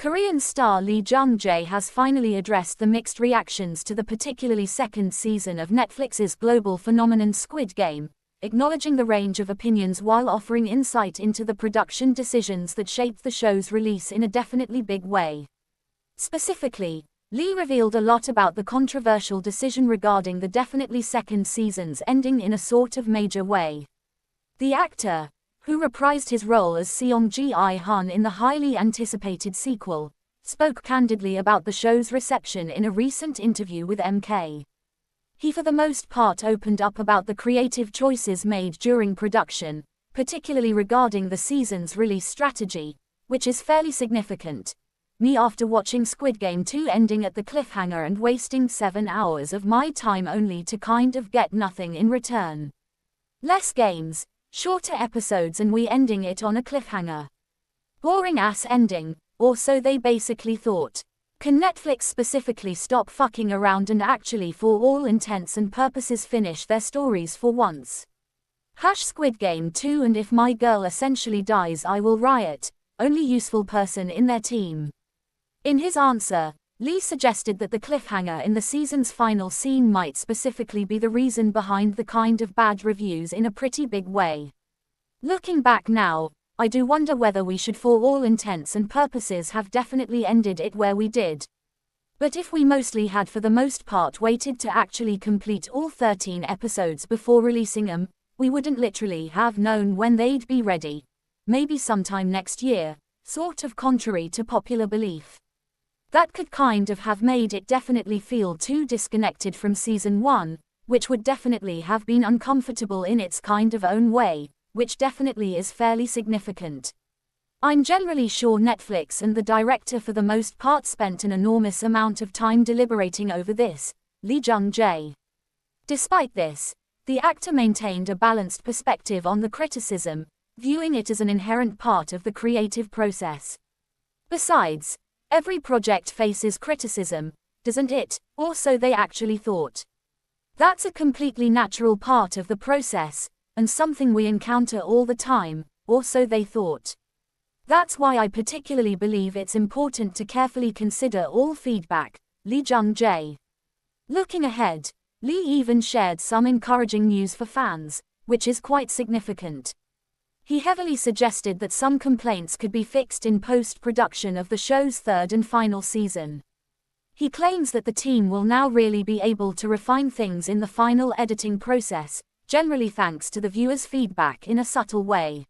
Korean star Lee Jung-jae has finally addressed the mixed reactions to the particularly second season of Netflix's global phenomenon Squid Game, acknowledging the range of opinions while offering insight into the production decisions that shaped the show's release in a definitely big way. Specifically, Lee revealed a lot about the controversial decision regarding the definitely second season's ending in a sort of major way. The actor, who reprised his role as Seong-ji-hun in the highly anticipated sequel, spoke candidly about the show's reception in a recent interview with MK. He for the most part opened up about the creative choices made during production, particularly regarding the season's release strategy, which is fairly significant. Me after watching Squid Game 2 ending at the cliffhanger and wasting 7 hours of my time only to kind of get nothing in return. Less games, shorter episodes and we ending it on a cliffhanger. Boring ass ending, or so they basically thought. Can Netflix specifically stop fucking around and actually for all intents and purposes finish their stories for once? Squid Game 2 and if my girl essentially dies I will riot, only useful person in their team. In his answer, Lee suggested that the cliffhanger in the season's final scene might specifically be the reason behind the kind of bad reviews in a pretty big way. Looking back now, I do wonder whether we should for all intents and purposes have definitely ended it where we did. But if we mostly had for the most part waited to actually complete all 13 episodes before releasing them, we wouldn't literally have known when they'd be ready. Maybe sometime next year, sort of contrary to popular belief. That could kind of have made it definitely feel too disconnected from season 1, which would definitely have been uncomfortable in its kind of own way, which definitely is fairly significant. I'm generally sure Netflix and the director for the most part spent an enormous amount of time deliberating over this, Lee Jung-jae. Despite this, the actor maintained a balanced perspective on the criticism, viewing it as an inherent part of the creative process. Besides, every project faces criticism, doesn't it, or so they actually thought. That's a completely natural part of the process, and something we encounter all the time, or so they thought. That's why I particularly believe it's important to carefully consider all feedback, Lee Jung-jae. Looking ahead, Lee even shared some encouraging news for fans, which is quite significant. He heavily suggested that some complaints could be fixed in post-production of the show's third and final season. He claims that the team will now really be able to refine things in the final editing process, generally thanks to the viewers' feedback in a subtle way.